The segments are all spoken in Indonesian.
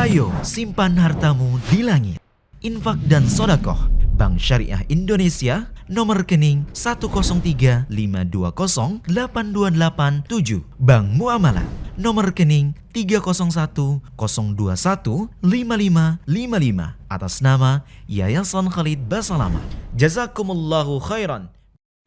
Ayo simpan hartamu di langit. Infak dan sodakoh Bank Syariah Indonesia, nomor rekening 10352082887. Bank Muamalah, nomor rekening 301021555 atas nama Yayasan Khalid Basalamah. Jazakumullahu khairan.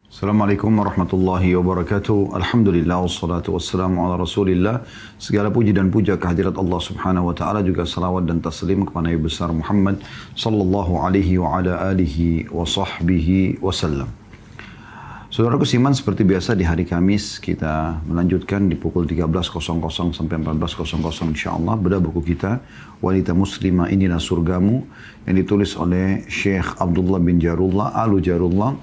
Assalamualaikum warahmatullahi wabarakatuh. Alhamdulillah wassalatu wassalamu ala Rasulillah. Segala puji dan puja kehadirat Allah Subhanahu wa taala, juga salawat dan taslim kepada Nabi besar Muhammad sallallahu alaihi wa ala alihi wa sahbihi wasallam. Saudaraku seiman, seperti biasa di hari Kamis kita melanjutkan di pukul 13.00 sampai 14.00 insyaallah bedah buku kita Wanita Muslimah Inilah Surgamu yang ditulis oleh Syekh Abdullah bin Jarullah Alu Jarullah,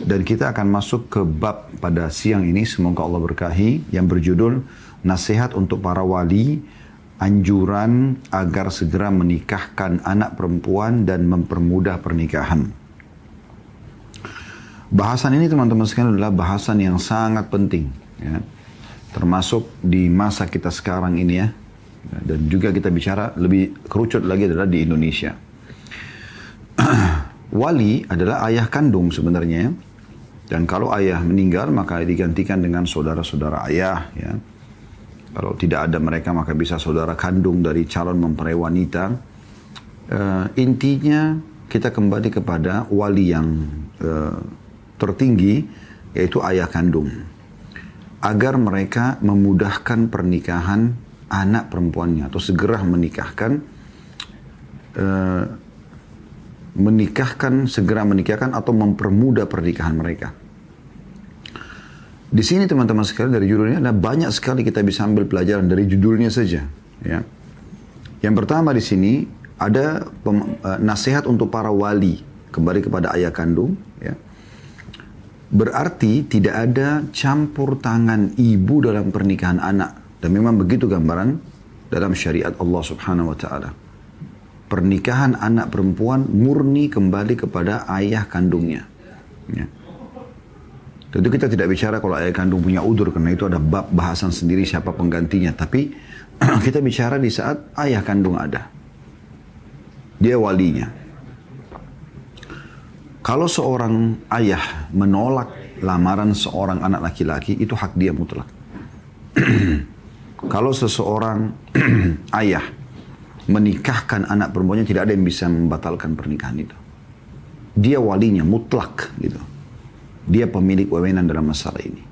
dan kita akan masuk ke bab pada siang ini, semoga Allah berkahi, yang berjudul Nasihat untuk para wali, anjuran agar segera menikahkan anak perempuan dan mempermudah pernikahan. Bahasan ini teman-teman sekalian adalah bahasan yang sangat penting, ya. Termasuk di masa kita sekarang ini ya. Dan juga kita bicara lebih kerucut lagi adalah di Indonesia. Wali adalah ayah kandung sebenarnya. Dan kalau ayah meninggal maka digantikan dengan saudara-saudara ayah, ya. Kalau tidak ada mereka maka bisa saudara kandung dari calon mempelai wanita. Intinya kita kembali kepada wali yang tertinggi, yaitu ayah kandung, agar mereka memudahkan pernikahan anak perempuannya atau segera segera menikahkan atau mempermudah pernikahan mereka. Di sini teman-teman sekalian, dari judulnya ada banyak sekali kita bisa ambil pelajaran dari judulnya saja, ya. Yang pertama di sini ada nasihat untuk para wali, kembali kepada ayah kandung, ya. Berarti tidak ada campur tangan ibu dalam pernikahan anak. Dan memang begitu gambaran dalam syariat Allah Subhanahu wa taala. Pernikahan anak perempuan murni kembali kepada ayah kandungnya, ya. Tentu kita tidak bicara kalau ayah kandung punya udzur, karena itu ada bab bahasan sendiri siapa penggantinya. Tapi kita bicara di saat ayah kandung ada. Dia walinya. Kalau seorang ayah menolak lamaran seorang anak laki-laki, itu hak dia mutlak. Kalau seseorang ayah menikahkan anak perempuannya, tidak ada yang bisa membatalkan pernikahan itu. Dia walinya mutlak, gitu. Dia pemilik wewenang dalam masalah ini.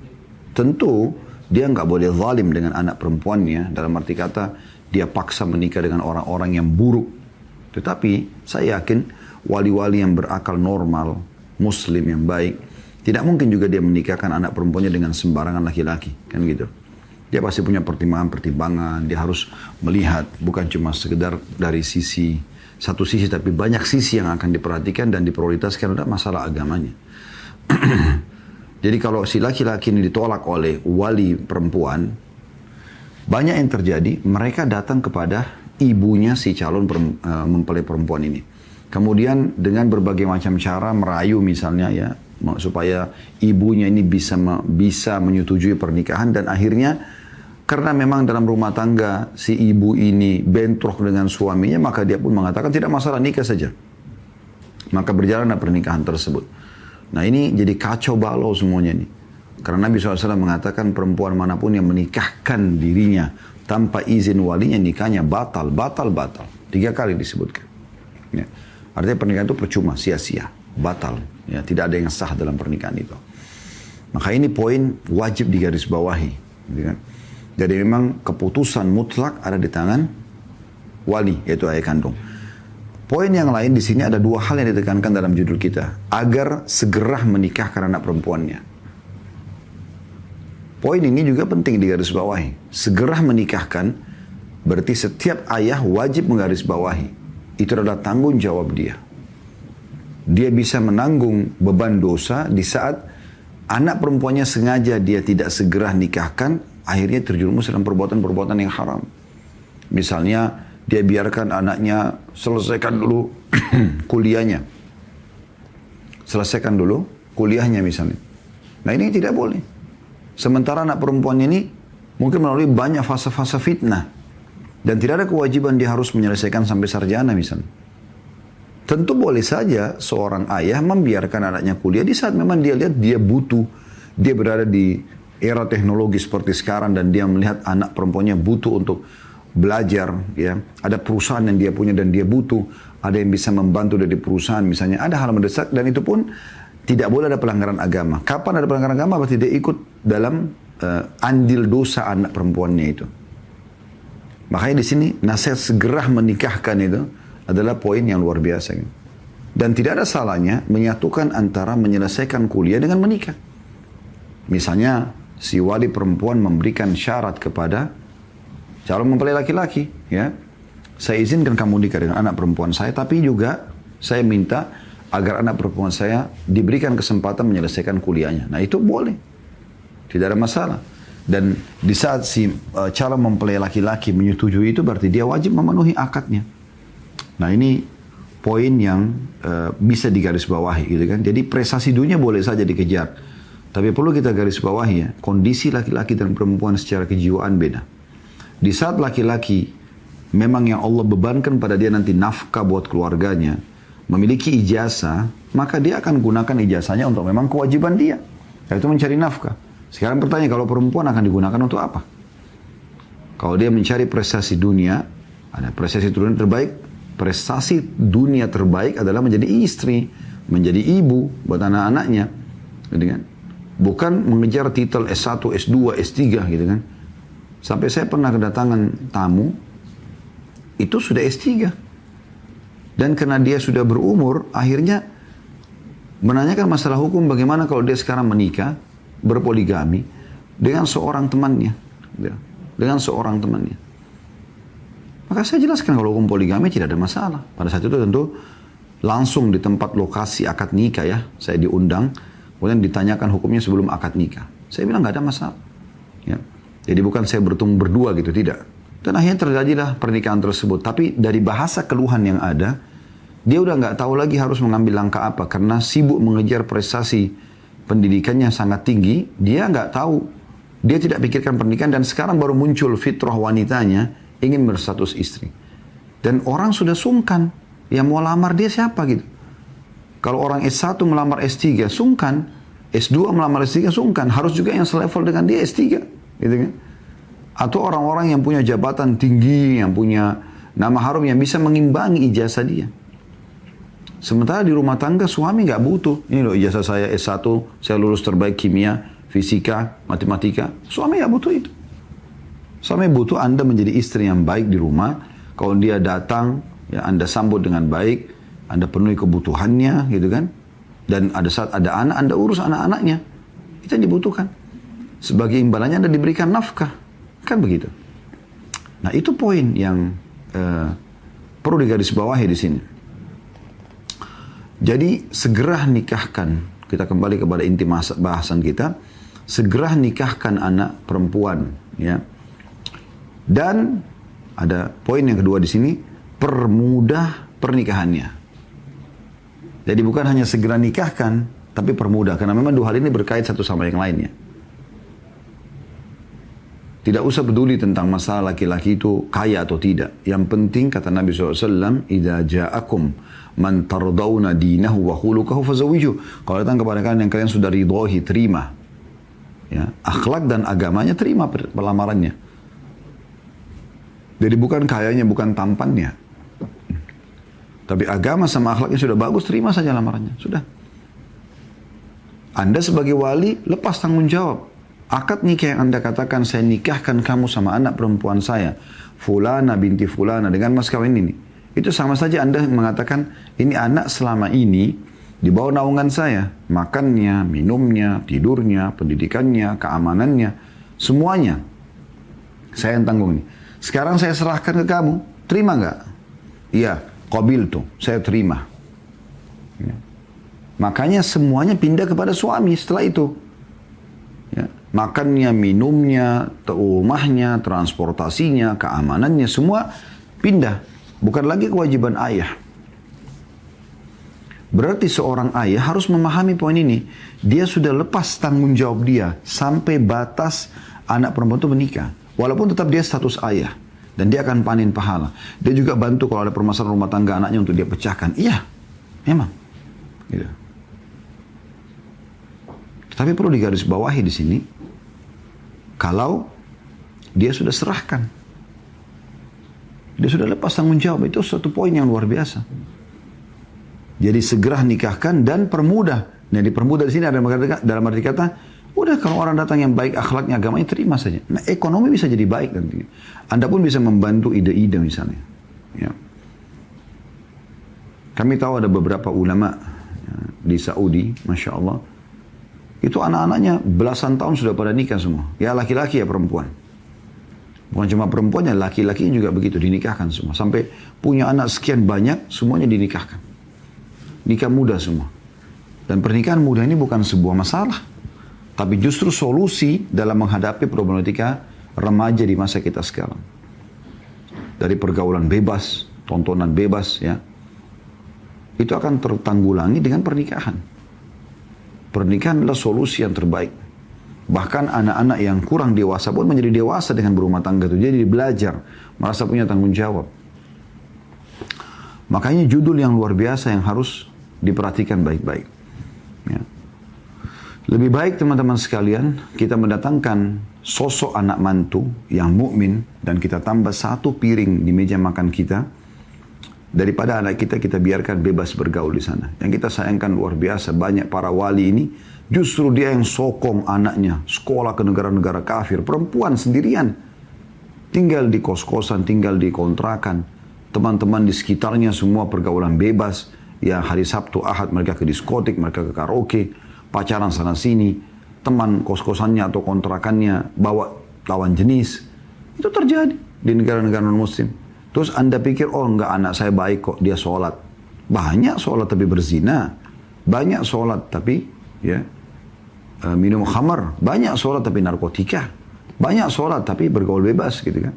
Tentu dia nggak boleh zalim dengan anak perempuannya, dalam arti kata dia paksa menikah dengan orang-orang yang buruk. Tetapi saya yakin wali-wali yang berakal normal, muslim yang baik, tidak mungkin juga dia menikahkan anak perempuannya dengan sembarangan laki-laki, kan gitu. Dia pasti punya pertimbangan-pertimbangan, dia harus melihat bukan cuma sekedar dari satu sisi, tapi banyak sisi yang akan diperhatikan dan diprioritaskan adalah masalah agamanya. Jadi kalau si laki-laki ini ditolak oleh wali perempuan, banyak yang terjadi, mereka datang kepada ibunya si calon mempelai perempuan ini. Kemudian dengan berbagai macam cara merayu misalnya, ya, supaya ibunya ini bisa menyetujui pernikahan, dan akhirnya karena memang dalam rumah tangga si ibu ini bentrok dengan suaminya, maka dia pun mengatakan tidak masalah, nikah saja. Maka berjalanlah pernikahan tersebut. Nah ini jadi kacau balau semuanya nih. Karena Nabi SAW mengatakan perempuan manapun yang menikahkan dirinya tanpa izin walinya, nikahnya batal. 3 kali disebutkan. Ya. Artinya pernikahan itu percuma, sia-sia, batal. Ya, tidak ada yang sah dalam pernikahan itu. Maka ini poin wajib digarisbawahi. Gitu kan? Jadi memang keputusan mutlak ada di tangan wali, yaitu ayah kandung. Poin yang lain di sini ada 2 hal yang ditekankan dalam judul kita, agar segera menikahkan anak perempuannya. Poin ini juga penting digarisbawahi. Segera menikahkan berarti setiap ayah wajib menggarisbawahi. Itu adalah tanggung jawab dia. Dia bisa menanggung beban dosa di saat anak perempuannya sengaja dia tidak segera nikahkan, akhirnya terjerumus dalam perbuatan-perbuatan yang haram. Misalnya dia biarkan anaknya selesaikan dulu kuliahnya. Selesaikan dulu kuliahnya misalnya. Nah ini tidak boleh. Sementara anak perempuannya ini mungkin melalui banyak fase-fase fitnah. Dan tidak ada kewajiban dia harus menyelesaikan sampai sarjana misalnya. Tentu boleh saja seorang ayah membiarkan anaknya kuliah di saat memang dia lihat dia butuh. Dia berada di era teknologi seperti sekarang dan dia melihat anak perempuannya butuh untuk belajar. Ya, ada perusahaan yang dia punya dan dia butuh. Ada yang bisa membantu dari perusahaan misalnya. Ada hal mendesak dan itu pun tidak boleh ada pelanggaran agama. Kapan ada pelanggaran agama? Berarti dia ikut dalam andil dosa anak perempuannya itu. Makanya di sini nasihat segera menikahkan itu adalah poin yang luar biasa. Dan tidak ada salahnya menyatukan antara menyelesaikan kuliah dengan menikah. Misalnya si wali perempuan memberikan syarat kepada calon mempelai laki-laki, ya, saya izinkan kamu nikah dengan anak perempuan saya, tapi juga saya minta agar anak perempuan saya diberikan kesempatan menyelesaikan kuliahnya. Nah itu boleh, tidak ada masalah. Dan di saat si calon mempelai laki-laki menyetujui itu berarti dia wajib memenuhi akadnya. Nah ini poin yang bisa digarisbawahi gitu kan. Jadi prestasi dunia boleh saja dikejar. Tapi perlu kita garis bawahi ya, kondisi laki-laki dan perempuan secara kejiwaan beda. Di saat laki-laki memang yang Allah bebankan pada dia nanti nafkah buat keluarganya, memiliki ijazah, maka dia akan gunakan ijazahnya untuk memang kewajiban dia, yaitu mencari nafkah. Sekarang bertanya, kalau perempuan akan digunakan untuk apa? Kalau dia mencari prestasi dunia, ada prestasi dunia terbaik. Prestasi dunia terbaik adalah menjadi istri, menjadi ibu buat anak-anaknya, gitu kan? Bukan mengejar titel S1, S2, S3 gitu kan. Sampai saya pernah kedatangan tamu, itu sudah S3. Dan karena dia sudah berumur, akhirnya menanyakan masalah hukum bagaimana kalau dia sekarang menikah, berpoligami, dengan seorang temannya. Dengan seorang temannya. Maka saya jelaskan kalau hukum poligami tidak ada masalah. Pada saat itu tentu langsung di tempat lokasi akad nikah ya, saya diundang. Kemudian ditanyakan hukumnya sebelum akad nikah. Saya bilang nggak ada masalah. Ya. Jadi bukan saya bertemu berdua gitu, tidak. Dan akhirnya terjadilah pernikahan tersebut. Tapi dari bahasa keluhan yang ada, dia udah nggak tahu lagi harus mengambil langkah apa. Karena sibuk mengejar prestasi pendidikannya sangat tinggi, dia nggak tahu. Dia tidak pikirkan pernikahan dan sekarang baru muncul fitrah wanitanya ingin berstatus istri. Dan orang sudah sungkan. Yang mau lamar dia siapa gitu. Kalau orang S1 melamar S3, sungkan. S2 melamar S3, sungkan. Harus juga yang selevel dengan dia S3. Gitu kan? Atau orang-orang yang punya jabatan tinggi, yang punya nama harum, yang bisa mengimbangi ijazah dia. Sementara di rumah tangga suami nggak butuh. Ini loh ijazah saya S1, saya lulus terbaik kimia, fisika, matematika. Suami nggak butuh itu. Suami butuh Anda menjadi istri yang baik di rumah. Kalau dia datang, ya Anda sambut dengan baik. Anda penuhi kebutuhannya, gitu kan. Dan ada saat ada anak, Anda urus anak-anaknya. Itu yang dibutuhkan. Sebagai imbalannya Anda diberikan nafkah. Kan begitu. Nah itu poin yang perlu digarisbawahi di sini. Jadi segera nikahkan. Kita kembali kepada inti bahasan kita. Segera nikahkan anak perempuan. Ya. Dan ada poin yang kedua di sini. Permudah pernikahannya. Jadi bukan hanya segera nikahkan, tapi permudah. Karena memang dua hal ini berkait satu sama yang lainnya. Tidak usah peduli tentang masalah laki-laki itu kaya atau tidak. Yang penting kata Nabi SAW, "Idza ja'akum man tardawna dinahu wa khuluquhu fazawiju." Kalau datang kepada kalian yang kalian sudah ridhoi, terima. Ya, akhlak dan agamanya, terima pelamarannya. Jadi bukan kayanya, bukan tampannya. Tapi agama sama akhlaknya sudah bagus, terima saja lamarannya. Sudah. Anda sebagai wali, lepas tanggung jawab. Akad nikah yang Anda katakan, saya nikahkan kamu sama anak perempuan saya, Fulana binti Fulana, dengan mas kawin ini. Itu sama saja Anda mengatakan, ini anak selama ini di bawah naungan saya. Makannya, minumnya, tidurnya, pendidikannya, keamanannya, semuanya. Saya yang tanggung ini. Sekarang saya serahkan ke kamu, terima nggak? Iya, qabil tuh, saya terima. Ya. Makanya semuanya pindah kepada suami setelah itu. Ya. Makannya, minumnya, rumahnya, transportasinya, keamanannya, semua pindah. Bukan lagi kewajiban ayah. Berarti seorang ayah harus memahami poin ini. Dia sudah lepas tanggung jawab dia sampai batas anak perempuan itu menikah. Walaupun tetap dia status ayah. Dan dia akan panen pahala. Dia juga bantu kalau ada permasalahan rumah tangga anaknya untuk dia pecahkan. Iya, memang. Gitu. Tapi perlu digarisbawahi di sini, kalau dia sudah serahkan, dia sudah lepas tanggung jawab, itu suatu poin yang luar biasa. Jadi segera nikahkan dan permudah. Nah, dipermudah di sini ada dalam arti kata, udah kalau orang datang yang baik akhlaknya, agamanya, terima saja. Nah, ekonomi bisa jadi baik nanti. Anda pun bisa membantu ide-ide misalnya. Ya. Kami tahu ada beberapa ulama di Saudi, Masya Allah. Itu anak-anaknya belasan tahun sudah pada nikah semua. Ya laki-laki ya perempuan. Bukan cuma perempuannya, laki-laki juga begitu, dinikahkan semua. Sampai punya anak sekian banyak, semuanya dinikahkan. Nikah muda semua. Dan pernikahan muda ini bukan sebuah masalah. Tapi justru solusi dalam menghadapi problematika remaja di masa kita sekarang. Dari pergaulan bebas, tontonan bebas ya. Itu akan tertanggulangi dengan pernikahan. Pernikahan adalah solusi yang terbaik. Bahkan anak-anak yang kurang dewasa pun menjadi dewasa dengan berumah tangga itu. Jadi belajar, merasa punya tanggung jawab. Makanya judul yang luar biasa yang harus diperhatikan baik-baik. Ya. Lebih baik teman-teman sekalian, kita mendatangkan sosok anak mantu yang mukmin dan kita tambah satu piring di meja makan kita, daripada anak kita biarkan bebas bergaul di sana. Yang kita sayangkan luar biasa, banyak para wali ini justru dia yang sokong anaknya sekolah ke negara-negara kafir, perempuan sendirian, tinggal di kos-kosan, tinggal di kontrakan, teman-teman di sekitarnya semua pergaulan bebas, ya hari Sabtu Ahad mereka ke diskotik, mereka ke karaoke, pacaran sana sini, teman kos-kosannya atau kontrakannya bawa lawan jenis. Itu terjadi di negara-negara non-muslim. Terus Anda pikir, oh enggak, anak saya baik kok, dia sholat. Banyak sholat tapi berzina. Banyak sholat tapi ya minum khamar. Banyak sholat tapi narkotika. Banyak sholat tapi bergaul bebas gitu kan.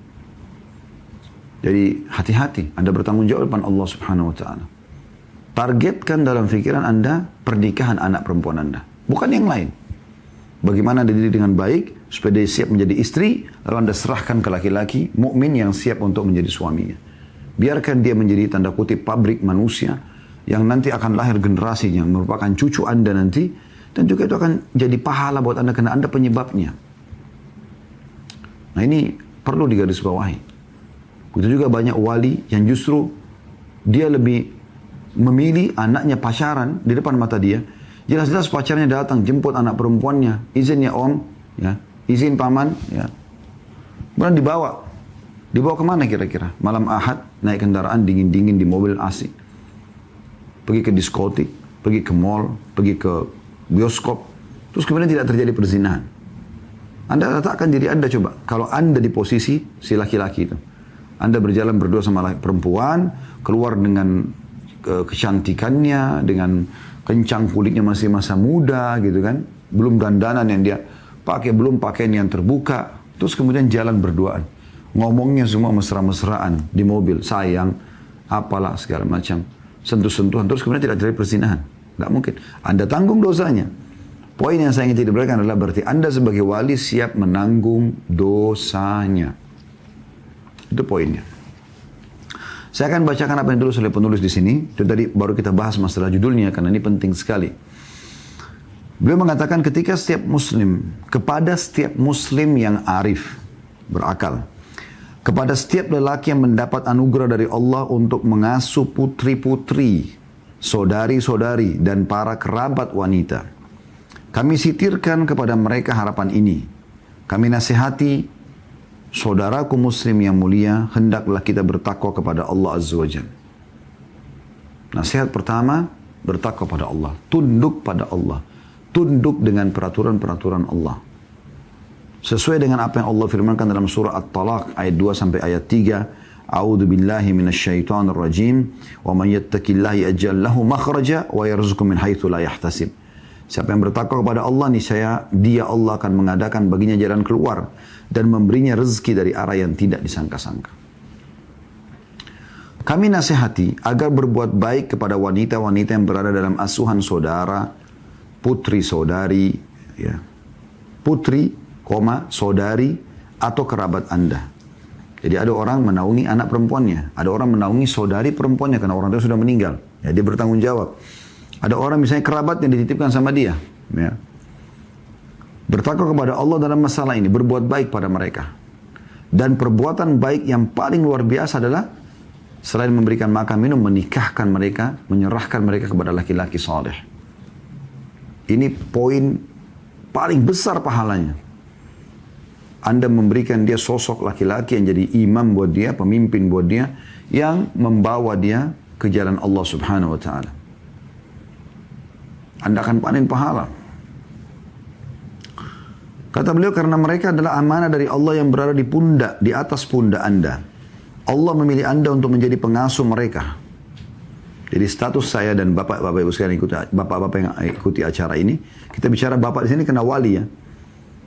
Jadi hati-hati, Anda bertanggung jawab depan Allah Subhanahu wa Ta'ala. Targetkan dalam pikiran Anda pernikahan anak perempuan Anda, bukan yang lain. Bagaimana Anda dididik dengan baik supaya dia siap menjadi istri, lalu Anda serahkan ke laki-laki mukmin yang siap untuk menjadi suaminya. Biarkan dia menjadi tanda kutip pabrik manusia yang nanti akan lahir generasi yang merupakan cucu Anda nanti, dan juga itu akan jadi pahala buat Anda karena Anda penyebabnya. Nah, ini perlu digarisbawahi. Begitu juga banyak wali yang justru dia lebih memilih anaknya pacaran di depan mata dia. Jelas-jelas pacarnya datang, jemput anak perempuannya, izin ya om, ya, izin paman, ya. Kemudian dibawa kemana kira-kira? Malam Ahad, naik kendaraan dingin-dingin di mobil AC. Pergi ke diskotik, pergi ke mall, pergi ke bioskop, terus kemudian tidak terjadi perzinahan. Anda letakkan diri Anda coba, kalau Anda di posisi si laki-laki itu. Anda berjalan berdua sama perempuan, keluar dengan kecantikannya, dengan kencang kulitnya masih masa muda gitu kan, belum dandanan yang dia pakai, belum pakaian yang terbuka, terus kemudian jalan berduaan, ngomongnya semua mesra-mesraan di mobil, sayang, apalah segala macam, sentuh-sentuhan, terus kemudian tidak terjadi perzinahan. Nggak mungkin. Anda tanggung dosanya. Poin yang saya ingin diberikan adalah berarti Anda sebagai wali siap menanggung dosanya. Itu poinnya. Saya akan bacakan apa yang ditulis oleh penulis di sini. Itu tadi baru kita bahas masalah judulnya karena ini penting sekali. Beliau mengatakan kepada setiap muslim yang arif, berakal, kepada setiap lelaki yang mendapat anugerah dari Allah untuk mengasuh putri-putri, saudari-saudari dan para kerabat wanita. Kami sitirkan kepada mereka harapan ini. Kami nasihati saudaraku muslim yang mulia, hendaklah kita bertakwa kepada Allah Azza wa Jalla. Nasihat pertama, bertakwa pada Allah. Tunduk pada Allah. Tunduk dengan peraturan-peraturan Allah. Sesuai dengan apa yang Allah firmankan dalam surah At-Talaq ayat 2 sampai ayat 3. A'udzu billahi minasyaitonir rajim. Wa man yattaqillaha yaj'al lahu makhraja wa yarzuqhu min haitsu la yahtasib. Siapa yang bertakwa kepada Allah, niscaya dia Allah akan mengadakan baginya jalan keluar dan memberinya rezeki dari arah yang tidak disangka-sangka. Kami nasihati agar berbuat baik kepada wanita-wanita yang berada dalam asuhan saudara, putri saudari, ya, putri, saudari atau kerabat Anda. Jadi ada orang menaungi anak perempuannya, ada orang menaungi saudari perempuannya karena orang itu sudah meninggal. Ya, dia bertanggung jawab. Ada orang misalnya kerabat yang dititipkan sama dia. Ya. Bertakwa kepada Allah dalam masalah ini, berbuat baik pada mereka. Dan perbuatan baik yang paling luar biasa adalah selain memberikan makan minum, menikahkan mereka, menyerahkan mereka kepada laki-laki saleh. Ini poin paling besar pahalanya. Anda memberikan dia sosok laki-laki yang jadi imam buat dia, pemimpin buat dia, yang membawa dia ke jalan Allah Subhanahu wa Ta'ala. Anda akan panen pahala. Kata beliau, karena mereka adalah amanah dari Allah yang berada di pundak, di atas pundak Anda. Allah memilih Anda untuk menjadi pengasuh mereka. Jadi status saya dan bapak-bapak ibu sekalian bapak-bapak yang ikuti acara ini, kita bicara bapak di sini kena wali ya.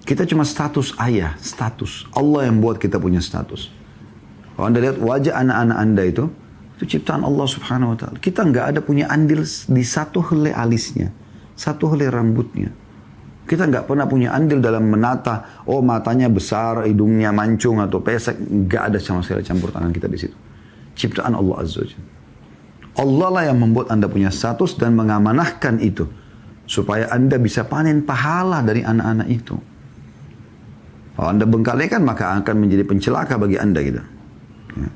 Kita cuma status ayah, status. Allah yang buat kita punya status. Kalau Anda lihat wajah anak-anak Anda itu ciptaan Allah Subhanahu wa Ta'ala. Kita nggak ada punya andil di satu helai alisnya, satu helai rambutnya. Kita nggak pernah punya andil dalam menata, oh matanya besar, hidungnya mancung atau pesek. Nggak ada sama sekali campur tangan kita di situ. Ciptaan Allah Azza wa Jalla. Allah lah yang membuat Anda punya status dan mengamanahkan itu. Supaya Anda bisa panen pahala dari anak-anak itu. Kalau Anda bengkalikan maka akan menjadi pencelaka bagi Anda gitu. Ya.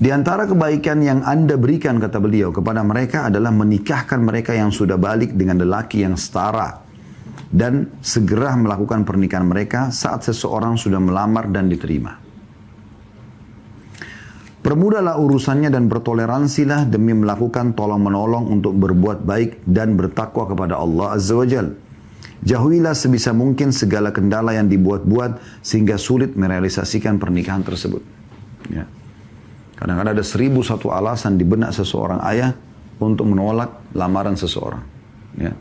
Di antara kebaikan yang Anda berikan, kata beliau, kepada mereka adalah menikahkan mereka yang sudah balik dengan lelaki yang setara. Dan segera melakukan pernikahan mereka saat seseorang sudah melamar dan diterima. Permudahlah urusannya dan bertoleransilah demi melakukan tolong-menolong untuk berbuat baik dan bertakwa kepada Allah Azza wa Jalla. Jauhilah sebisa mungkin segala kendala yang dibuat-buat sehingga sulit merealisasikan pernikahan tersebut. Ya. Kadang-kadang ada 1001 alasan di benak seseorang ayah untuk menolak lamaran seseorang. Ya.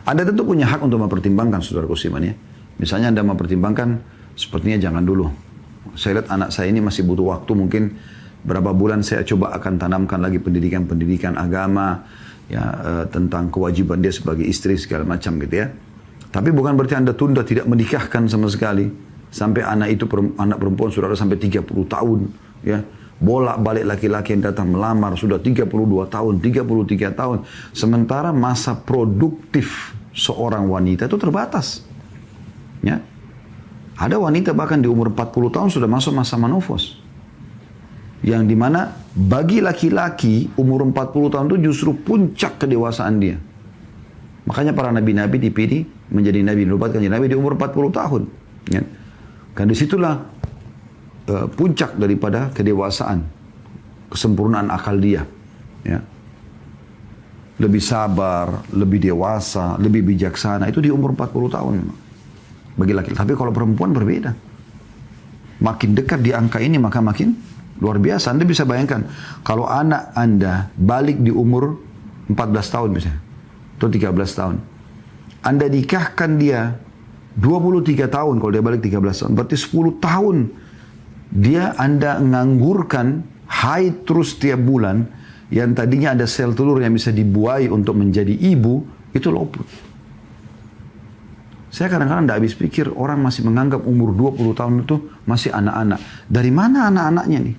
Anda tentu punya hak untuk mempertimbangkan, saudaraku Siman ya. Misalnya Anda mempertimbangkan, sepertinya jangan dulu. Saya lihat anak saya ini masih butuh waktu, mungkin berapa bulan saya coba akan tanamkan lagi pendidikan agama, ya, tentang kewajiban dia sebagai istri segala macam gitu ya. Tapi bukan berarti Anda tunda tidak menikahkan sama sekali. Sampai anak itu, anak perempuan sudah ada sampai 30 tahun. Ya. Bolak-balik laki-laki yang datang melamar sudah 32 tahun, 33 tahun. Sementara masa produktif seorang wanita itu terbatas. Ya. Ada wanita bahkan di umur 40 tahun sudah masuk masa menopause. Yang dimana bagi laki-laki umur 40 tahun itu justru puncak kedewasaan dia. Makanya para nabi-nabi dipilih menjadi nabi, dinubuatkan jadi nabi di umur 40 tahun. Ya. Kan disitulah puncak daripada kedewasaan, kesempurnaan akal dia. Ya. Lebih sabar, lebih dewasa, lebih bijaksana, itu di umur 40 tahun memang. Bagi laki-laki. Tapi kalau perempuan berbeda. Makin dekat di angka ini maka makin luar biasa. Anda bisa bayangkan, kalau anak Anda balik di umur 14 tahun misalnya, atau 13 tahun. Anda nikahkan dia 23 tahun kalau dia balik 13 tahun. Berarti 10 tahun dia Anda nganggurkan haid terus tiap bulan. Yang tadinya ada sel telur yang bisa dibuai untuk menjadi ibu, itu luput. Saya kadang-kadang tidak habis pikir orang masih menganggap umur 20 tahun itu masih anak-anak. Dari mana anak-anaknya nih?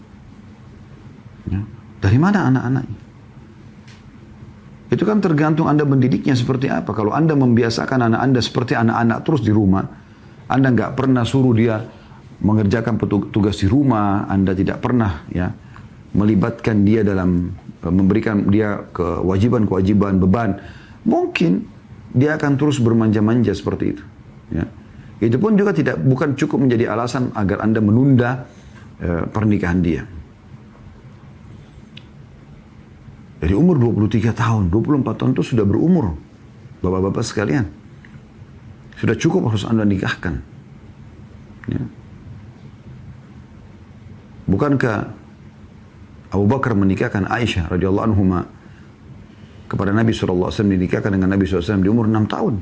Ya. Dari mana anak-anaknya? Itu kan tergantung Anda mendidiknya seperti apa. Kalau Anda membiasakan anak Anda seperti anak-anak terus di rumah, Anda nggak pernah suruh dia mengerjakan tugas di rumah, Anda tidak pernah ya melibatkan dia dalam memberikan dia kewajiban-kewajiban, beban, mungkin dia akan terus bermanja-manja seperti itu. Ya. Itu pun juga bukan cukup menjadi alasan agar Anda menunda pernikahan dia. Dari umur 23 tahun, 24 tahun itu sudah berumur. Bapak-bapak sekalian. Sudah cukup harus Anda nikahkan. Ya. Bukankah Abu Bakar menikahkan Aisyah radhiyallahu anhuma kepada Nabi SAW, dinikahkan dengan Nabi SAW di umur 6 tahun.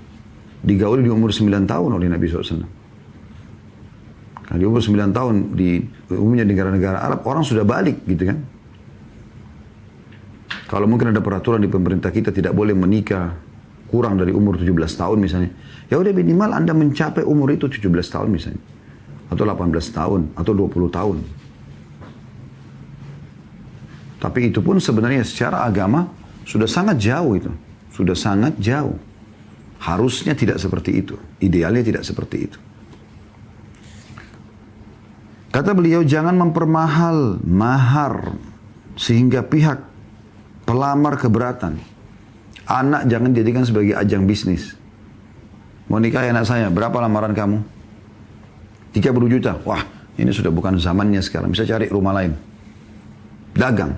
Digauli di umur 9 tahun oleh Nabi SAW. Karena di umur 9 tahun, di umumnya di negara-negara Arab, orang sudah balik gitu kan. Kalau mungkin ada peraturan di pemerintah kita tidak boleh menikah kurang dari umur 17 tahun misalnya. Ya udah minimal Anda mencapai umur itu 17 tahun misalnya. atau 18 tahun, atau 20 tahun. Tapi itu pun sebenarnya secara agama sudah sangat jauh itu. Sudah sangat jauh. Harusnya tidak seperti itu. Idealnya tidak seperti itu. Kata beliau, jangan mempermahal mahar sehingga pihak pelamar keberatan. Anak jangan dijadikan sebagai ajang bisnis. Mau nikahi anak saya, berapa lamaran kamu? 30 juta. Wah, ini sudah bukan zamannya sekarang. Bisa cari rumah lain. Dagang.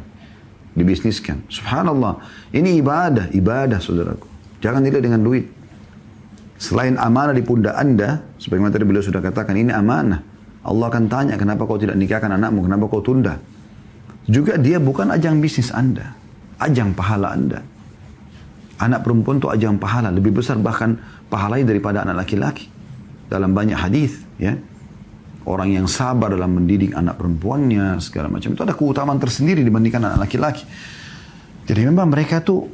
Dibisniskan. Subhanallah. Ini ibadah saudaraku. Jangan nilai dengan duit. Selain amanah di pundak Anda, sebagaimana tadi beliau sudah katakan, ini amanah. Allah akan tanya, kenapa kau tidak nikahkan anakmu, kenapa kau tunda? Juga dia bukan ajang bisnis Anda. Ajang pahala Anda. Anak perempuan itu ajang pahala. Lebih besar bahkan pahalanya daripada anak laki-laki. Dalam banyak hadis, ya. Orang yang sabar dalam mendidik anak perempuannya, segala macam. Itu ada keutamaan tersendiri dibandingkan anak laki-laki. Jadi memang mereka tuh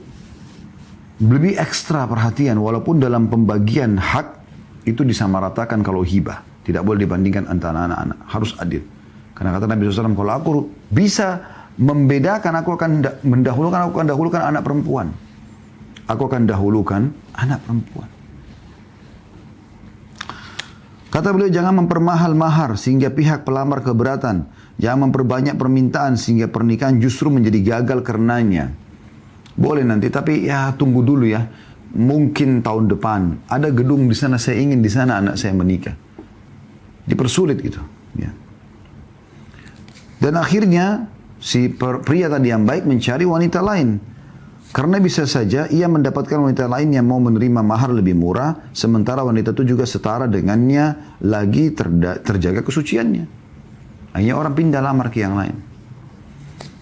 lebih ekstra perhatian. Walaupun dalam pembagian hak, itu disamaratakan kalau hibah. Tidak boleh dibandingkan antara anak-anak. Harus adil. Karena kata Nabi SAW, kalau aku bisa membedakan, aku akan dahulukan anak perempuan. Aku akan dahulukan anak perempuan. Kata beliau, jangan mempermahal mahar sehingga pihak pelamar keberatan. Jangan memperbanyak permintaan sehingga pernikahan justru menjadi gagal karenanya. Boleh nanti, tapi ya tunggu dulu ya. Mungkin tahun depan. Ada gedung di sana, saya ingin di sana anak saya menikah. Dipersulit gitu. Ya. Dan akhirnya si pria tadi yang baik mencari wanita lain. Karena bisa saja ia mendapatkan wanita lain yang mau menerima mahar lebih murah, sementara wanita itu juga setara dengannya lagi terjaga kesuciannya. Hanya orang pindah lamar ke yang lain.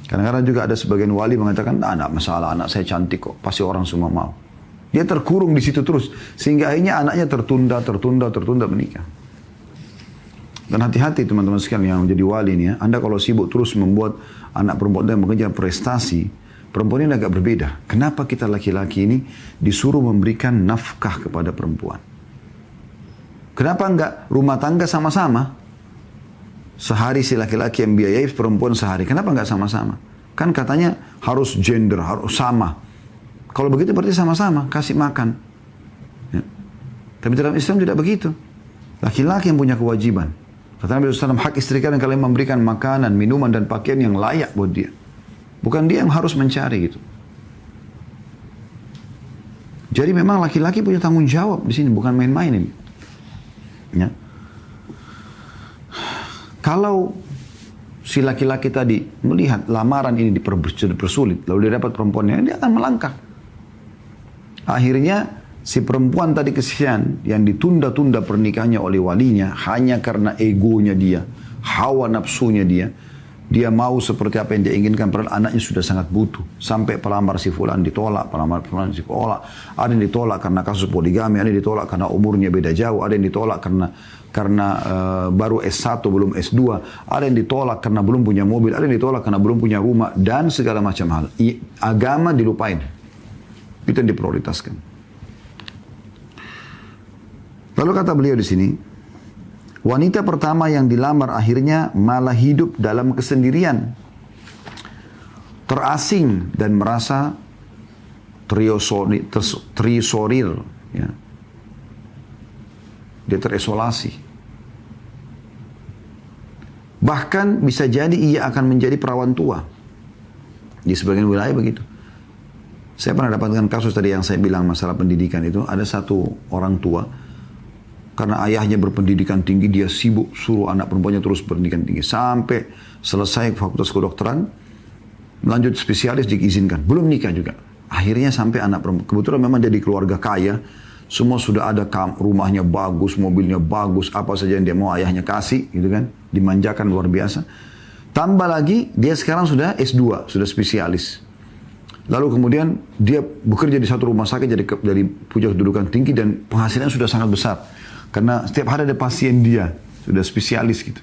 Kadang-kadang juga ada sebagian wali mengatakan, anak masalah, anak saya cantik kok, pasti orang semua mau. Dia terkurung di situ terus, sehingga akhirnya anaknya tertunda menikah. Dan hati-hati teman-teman sekalian yang menjadi wali ini ya. Anda kalau sibuk terus membuat anak perempuan yang mengejar prestasi, perempuan ini agak berbeda. Kenapa kita laki-laki ini disuruh memberikan nafkah kepada perempuan? Kenapa enggak rumah tangga sama-sama? Sehari si laki-laki yang biayai, perempuan sehari. Kenapa enggak sama-sama? Kan katanya harus gender, harus sama. Kalau begitu berarti sama-sama, kasih makan. Ya. Tapi dalam Islam tidak begitu. Laki-laki yang punya kewajiban. Kata Nabi SAW, hak istri kalian memberikan makanan, minuman, dan pakaian yang layak buat dia. Bukan dia yang harus mencari gitu. Jadi memang laki-laki punya tanggung jawab di sini, bukan main-main ini. Ya. Kalau si laki-laki tadi melihat lamaran ini dipersulit, lalu dia dapat perempuannya, dia akan melangkah. Akhirnya si perempuan tadi kesian yang ditunda-tunda pernikahannya oleh walinya hanya karena egonya dia, hawa nafsunya dia. Dia mau seperti apa yang dia inginkan, padahal anaknya sudah sangat butuh. Sampai pelamar si fulan ditolak, pelamar fulan si tolak. Ada yang ditolak karena kasus poligami, ada yang ditolak karena umurnya beda jauh, ada yang ditolak karena baru S1 belum S2, ada yang ditolak karena belum punya mobil, ada yang ditolak karena belum punya rumah, dan segala macam hal. Agama dilupain. Itu yang diprioritaskan. Lalu kata beliau di sini, wanita pertama yang dilamar akhirnya malah hidup dalam kesendirian, terasing dan merasa terisolir, ya. Dia terisolasi. Bahkan bisa jadi ia akan menjadi perawan tua. Di sebagian wilayah begitu. Saya pernah dapatkan kasus tadi yang saya bilang masalah pendidikan itu, ada satu orang tua, karena ayahnya berpendidikan tinggi, dia sibuk suruh anak perempuannya terus berpendidikan tinggi. Sampai selesai fakultas kedokteran, melanjut spesialis diizinkan. Belum nikah juga. Akhirnya sampai anak perempuan. Kebetulan memang dia di keluarga kaya. Semua sudah ada, rumahnya bagus, mobilnya bagus. Apa saja yang dia mau ayahnya kasih. Gitu kan. Dimanjakan luar biasa. Tambah lagi, dia sekarang sudah S2, sudah spesialis. Lalu kemudian dia bekerja di satu rumah sakit jadi punya kedudukan tinggi dan penghasilannya sudah sangat besar. Karena setiap hari ada pasien dia, sudah spesialis gitu.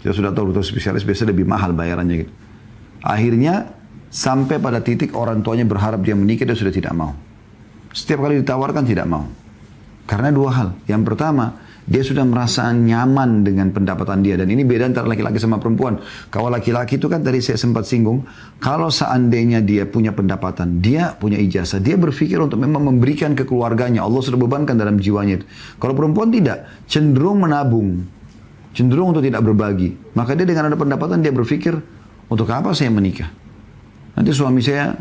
Dia sudah tahu dokter spesialis biasanya lebih mahal bayarannya gitu. Akhirnya sampai pada titik orang tuanya berharap dia menikah, dia sudah tidak mau. Setiap kali ditawarkan tidak mau. Karena dua hal. Yang pertama, Dia sudah merasa nyaman dengan pendapatan dia. Dan ini beda antara laki-laki sama perempuan. Kalau laki-laki itu kan tadi saya sempat singgung. Kalau seandainya dia punya pendapatan, dia punya ijazah, dia berpikir untuk memang memberikan ke keluarganya. Allah sudah bebankan dalam jiwanya itu. Kalau perempuan tidak, cenderung menabung. Cenderung untuk tidak berbagi. Maka dia dengan ada pendapatan, dia berpikir, untuk apa saya menikah? Nanti suami saya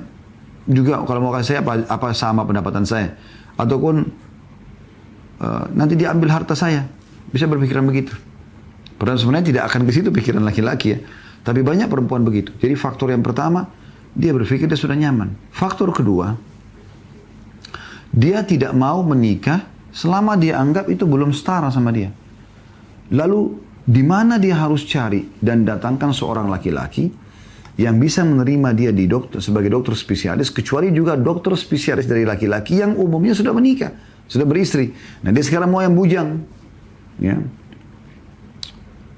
juga kalau mau kasih saya apa sama pendapatan saya. Ataupun nanti dia ambil harta saya. Bisa berpikiran begitu. Padahal sebenarnya tidak akan ke situ pikiran laki-laki ya. Tapi banyak perempuan begitu. Jadi faktor yang pertama, dia berpikir dia sudah nyaman. Faktor kedua, dia tidak mau menikah selama dia anggap itu belum setara sama dia. Lalu, di mana dia harus cari dan datangkan seorang laki-laki yang bisa menerima dia sebagai dokter spesialis, kecuali juga dokter spesialis dari laki-laki yang umumnya sudah menikah, sudah beristri. Nah dia sekarang mau yang bujang, ya.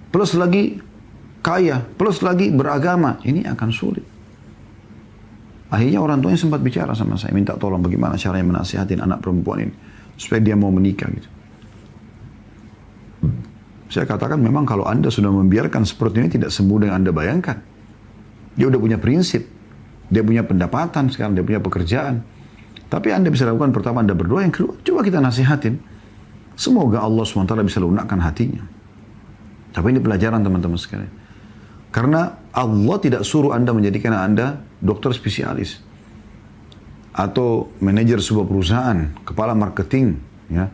Plus lagi kaya, plus lagi beragama, ini akan sulit. Akhirnya orang tuanya sempat bicara sama saya, minta tolong bagaimana caranya menasihatin anak perempuan ini supaya dia mau menikah gitu. Saya katakan memang kalau Anda sudah membiarkan seperti ini tidak semudah yang Anda bayangkan. Dia udah punya prinsip, dia punya pendapatan sekarang, dia punya pekerjaan. Tapi Anda bisa lakukan pertama Anda berdoa, yang kedua coba kita nasihatin. Semoga Allah SWT bisa lunakkan hatinya. Tapi ini pelajaran teman-teman sekalian. Karena Allah tidak suruh Anda menjadikan Anda dokter spesialis. Atau manajer sebuah perusahaan, kepala marketing. Ya,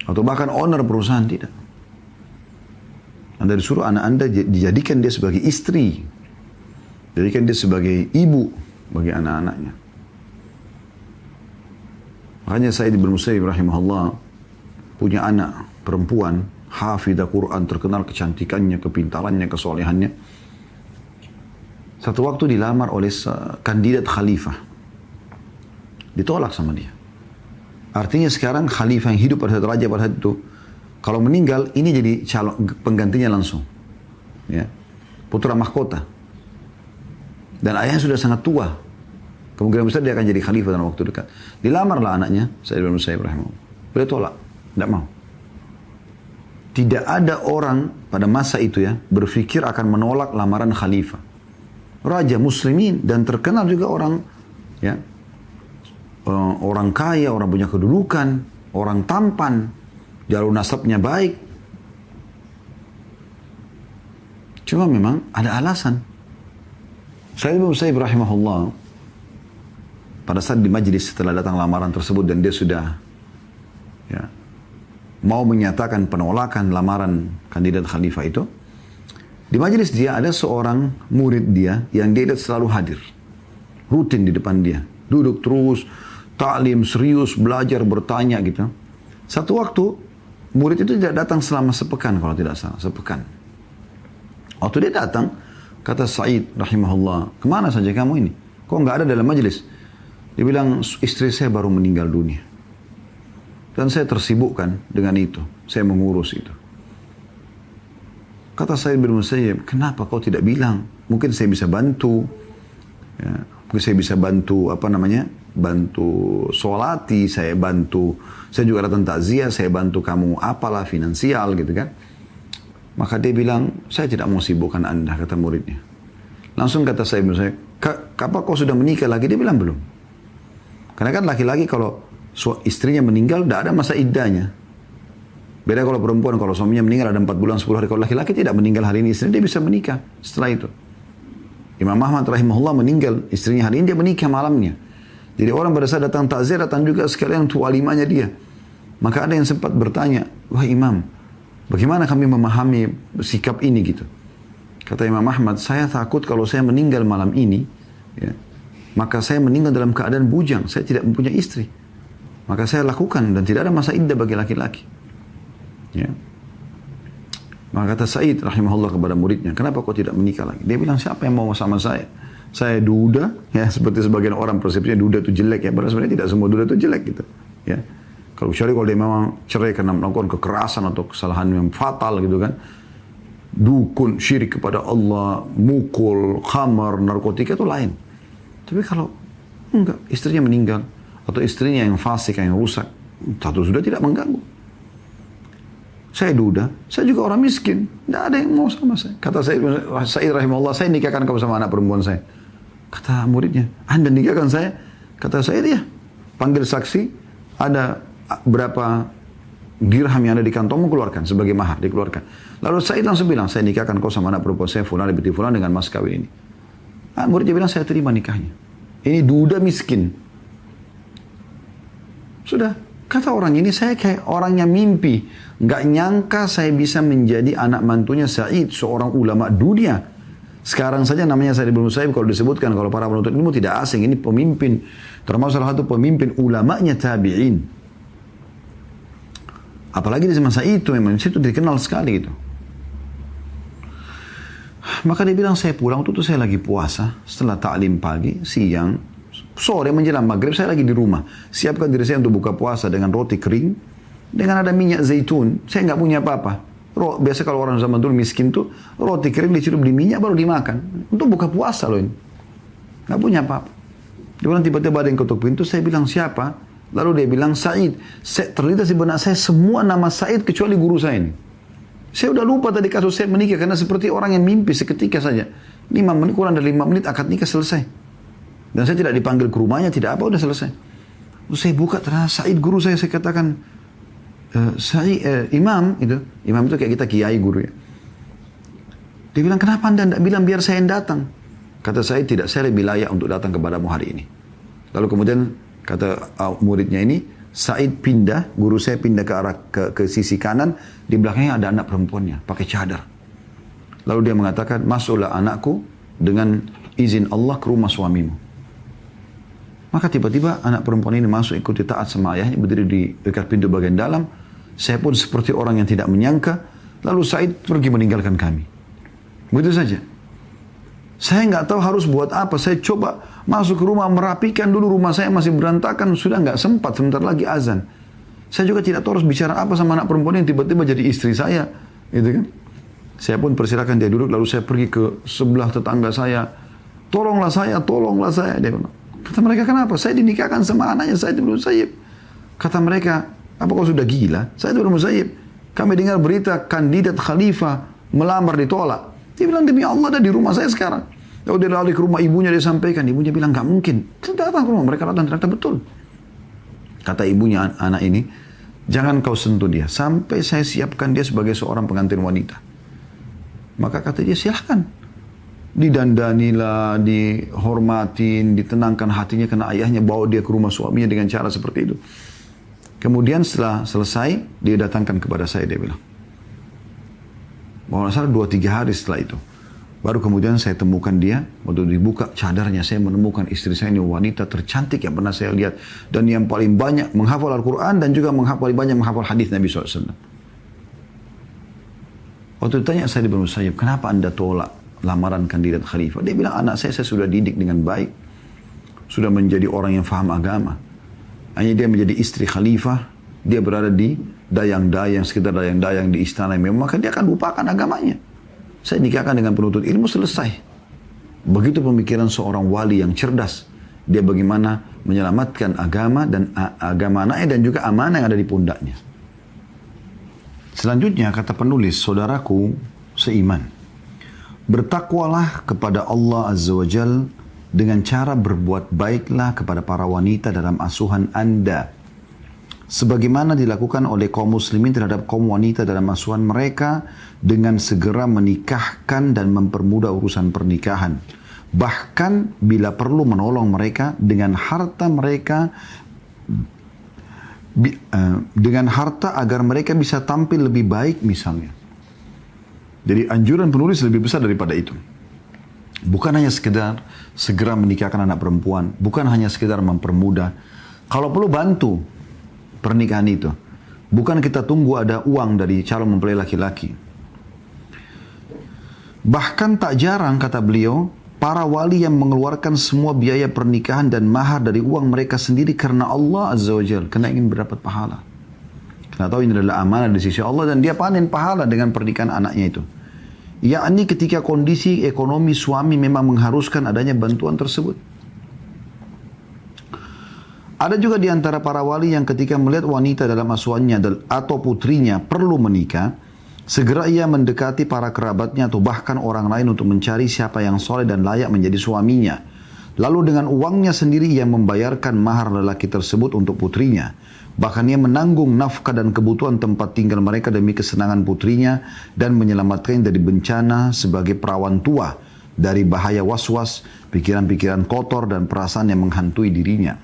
atau bahkan owner perusahaan, tidak. Anda disuruh anak Anda dijadikan dia sebagai istri. Jadikan dia sebagai ibu bagi anak-anaknya. Makanya Sa'id bin Musayyib rahimahullah punya anak perempuan, hafidzah Quran, terkenal kecantikannya, kepintarannya, kesolehannya. Satu waktu dilamar oleh kandidat khalifah. Ditolak sama dia. Artinya sekarang khalifah yang hidup pada saat raja pada saat itu, kalau meninggal ini jadi calon penggantinya langsung. Ya. Putra mahkota. Dan ayahnya sudah sangat tua. Kemungkinan besar dia akan jadi khalifah dalam waktu dekat. Dilamarlah anaknya, Sa'id bin Musayyib rahimahullah. Beliau tolak, tidak mau. Tidak ada orang pada masa itu ya berpikir akan menolak lamaran khalifah. Raja muslimin dan terkenal juga orang ya orang kaya, orang punya kedudukan, orang tampan, jalur nasabnya baik. Cuma memang ada alasan. Sa'id bin Musayyib rahimahullah pada saat di majlis setelah datang lamaran tersebut dan dia sudah ya, mau menyatakan penolakan lamaran kandidat khalifah itu, di majlis dia ada seorang murid dia yang dia lihat selalu hadir, rutin di depan dia, duduk terus, taklim serius, belajar, bertanya gitu. Satu waktu murid itu tidak datang selama sepekan kalau tidak salah, sepekan. Waktu dia datang, kata Sa'id rahimahullah, kemana saja kamu ini? Kok nggak ada dalam majlis? Dia bilang, istri saya baru meninggal dunia. Dan saya tersibukkan dengan itu. Saya mengurus itu. Kata Sa'id bin Musayyib, kenapa kau tidak bilang? Mungkin saya bisa bantu. Ya, mungkin saya bisa bantu, bantu sholati, saya bantu. Saya juga datang takziah, saya bantu kamu apalah, finansial gitu kan. Maka dia bilang, saya tidak mau sibukkan Anda, kata muridnya. Langsung kata Sa'id bin Musayyib, apa kau sudah menikah lagi? Dia bilang, belum. Karena kan laki-laki kalau istrinya meninggal, tidak ada masa iddahnya. Beda kalau perempuan, kalau suaminya meninggal ada 4 bulan, 10 hari. Kalau laki-laki tidak meninggal hari ini, istrinya dia bisa menikah setelah itu. Imam Ahmad rahimahullah meninggal, istrinya hari ini dia menikah malamnya. Jadi orang pada saat datang takziah, datang juga sekalian untuk walimahnya dia. Maka ada yang sempat bertanya, wah Imam, bagaimana kami memahami sikap ini gitu. Kata Imam Ahmad, saya takut kalau saya meninggal malam ini, ya, maka saya meninggal dalam keadaan bujang, saya tidak mempunyai istri. Maka saya lakukan dan tidak ada masa iddah bagi laki-laki. Ya. Maka kata Sa'id rahimahullah kepada muridnya, kenapa kau tidak menikah lagi? Dia bilang, siapa yang mau sama saya? Saya duda, ya seperti sebagian orang persepsinya duda itu jelek ya. Padahal sebenarnya tidak semua duda itu jelek gitu. Ya. Kalau dia memang cerai karena melakukan kekerasan atau kesalahan yang fatal gitu kan. Dukun, syirik kepada Allah, mukul, khamar, narkotika itu lain. Tapi kalau enggak, istrinya meninggal atau istrinya yang fasik, yang rusak, satu sudah tidak mengganggu. Saya duda, saya juga orang miskin. Tidak ada yang mau sama saya. Kata Sa'id rahimahullah, saya nikahkan kau sama anak perempuan saya. Kata muridnya, Anda nikahkan saya? Kata Sa'id, ya. Panggil saksi, ada berapa dirham yang ada di kantongmu, keluarkan sebagai mahar, dikeluarkan. Lalu Sa'id langsung bilang, saya nikahkan kau sama anak perempuan saya, Fulan binti Fulan dengan mas kawin ini. Muridnya bilang, saya terima nikahnya. Ini duda miskin. Sudah, kata orang ini, saya kayak orang yang mimpi. Nggak nyangka saya bisa menjadi anak mantunya Sa'id, seorang ulama dunia. Sekarang saja namanya Sa'id bin Musayyib, kalau disebutkan, kalau para penuntut ilmu tidak asing, ini pemimpin, termasuk salah satu pemimpin ulamanya tabi'in. Apalagi di masa itu, memang itu dikenal sekali gitu. Maka dia bilang, saya pulang, itu saya lagi puasa, setelah ta'lim pagi, siang, sore menjelang maghrib, saya lagi di rumah. Siapkan diri saya untuk buka puasa dengan roti kering, dengan ada minyak zaitun. Saya nggak punya apa-apa. Biasa kalau orang zaman dulu miskin tuh, roti kering dicelup di minyak baru dimakan. Untuk buka puasa loh ini. Nggak punya apa-apa. Dia bilang, tiba-tiba ada yang ketuk pintu, saya bilang, siapa? Lalu dia bilang, Sa'id. Terlintas di benak saya semua nama Sa'id kecuali guru saya ini. Saya udah lupa tadi kasus saya menikah, karena seperti orang yang mimpi seketika saja. 5 menit, kurang dari 5 menit akad nikah selesai. Dan saya tidak dipanggil ke rumahnya, tidak apa, udah selesai. Terus saya buka, ternyata Sa'id guru saya katakan, imam itu kayak kita kiai guru ya. Dia bilang, kenapa anda tidak bilang biar saya yang datang? Kata Sa'id, tidak, saya lebih layak untuk datang kepadamu hari ini. Lalu kemudian kata muridnya ini, Sa'id pindah, guru saya pindah ke arah ke sisi kanan, di belakangnya ada anak perempuannya, pakai cadar. Lalu dia mengatakan, masuklah anakku dengan izin Allah ke rumah suamimu. Maka tiba-tiba anak perempuan ini masuk, ikuti taat sama ayahnya, berdiri di dekat pintu bagian dalam. Saya pun seperti orang yang tidak menyangka, lalu Sa'id pergi meninggalkan kami. Begitu saja. Saya nggak tahu harus buat apa. Saya coba masuk ke rumah, merapikan dulu rumah saya masih berantakan, sudah nggak sempat, sebentar lagi azan. Saya juga tidak tahu harus bicara apa sama anak perempuan yang tiba-tiba jadi istri saya, gitu kan? Saya pun persilakan dia duduk, lalu saya pergi ke sebelah tetangga saya, tolonglah saya, dia bilang. Kata mereka, kenapa? Saya dinikahkan sama anaknya Sa'id bin Musayyib. Kata mereka, apa kau sudah gila? Sa'id bin Musayyib, kami dengar berita kandidat khalifah melamar ditolak. Dia bilang, demi Allah ada di rumah saya sekarang. Lalu dia lari ke rumah ibunya, dia sampaikan. Ibunya bilang, gak mungkin. Kita datang ke rumah, mereka datang, ternyata betul. Kata ibunya anak ini, jangan kau sentuh dia, sampai saya siapkan dia sebagai seorang pengantin wanita. Maka kata dia, silahkan. Didandanilah, dihormatin, ditenangkan hatinya karena ayahnya bawa dia ke rumah suaminya dengan cara seperti itu. Kemudian setelah selesai, dia datangkan kepada saya, dia bilang. Bahwa salah 2-3 hari setelah itu. Baru kemudian saya temukan dia, waktu dibuka cadarnya, saya menemukan istri saya ini wanita tercantik yang pernah saya lihat. Dan yang paling banyak menghafal Al-Quran dan juga paling banyak menghafal hadis Nabi SAW. Waktu ditanya Sa'id bin Musayyib, kenapa anda tolak lamaran kandidat khalifah? Dia bilang, anak saya sudah didik dengan baik. Sudah menjadi orang yang faham agama. Hanya dia menjadi istri khalifah, dia berada di dayang-dayang, sekitar dayang-dayang di istana memang, maka dia akan lupakan agamanya. Saya nikahkan dengan penuntut ilmu, selesai. Begitu pemikiran seorang wali yang cerdas. Dia bagaimana menyelamatkan agama dan agama anaknya dan juga amanah yang ada di pundaknya. Selanjutnya kata penulis, saudaraku seiman, bertakwalah kepada Allah Azza wa Jal dengan cara berbuat baiklah kepada para wanita dalam asuhan anda. Sebagaimana dilakukan oleh kaum muslimin terhadap kaum wanita dalam asuhan mereka dengan segera menikahkan dan mempermudah urusan pernikahan. Bahkan bila perlu menolong mereka dengan harta mereka, dengan harta agar mereka bisa tampil lebih baik misalnya. Jadi anjuran penulis lebih besar daripada itu. Bukan hanya sekedar segera menikahkan anak perempuan, bukan hanya sekedar mempermudah. Kalau perlu bantu pernikahan itu. Bukan kita tunggu ada uang dari calon mempelai laki-laki. Bahkan tak jarang, kata beliau, para wali yang mengeluarkan semua biaya pernikahan dan mahar dari uang mereka sendiri karena Allah Azza wa Jalla, karena ingin mendapat pahala. Karena tahu ini adalah amanah di sisi Allah dan dia panen pahala dengan pernikahan anaknya itu. Yakni ketika kondisi ekonomi suami memang mengharuskan adanya bantuan tersebut. Ada juga di antara para wali yang ketika melihat wanita dalam asuhannya atau putrinya perlu menikah, segera ia mendekati para kerabatnya atau bahkan orang lain untuk mencari siapa yang soleh dan layak menjadi suaminya. Lalu dengan uangnya sendiri ia membayarkan mahar lelaki tersebut untuk putrinya. Bahkan ia menanggung nafkah dan kebutuhan tempat tinggal mereka demi kesenangan putrinya dan menyelamatkan dari bencana sebagai perawan tua dari bahaya was-was, pikiran-pikiran kotor dan perasaan yang menghantui dirinya.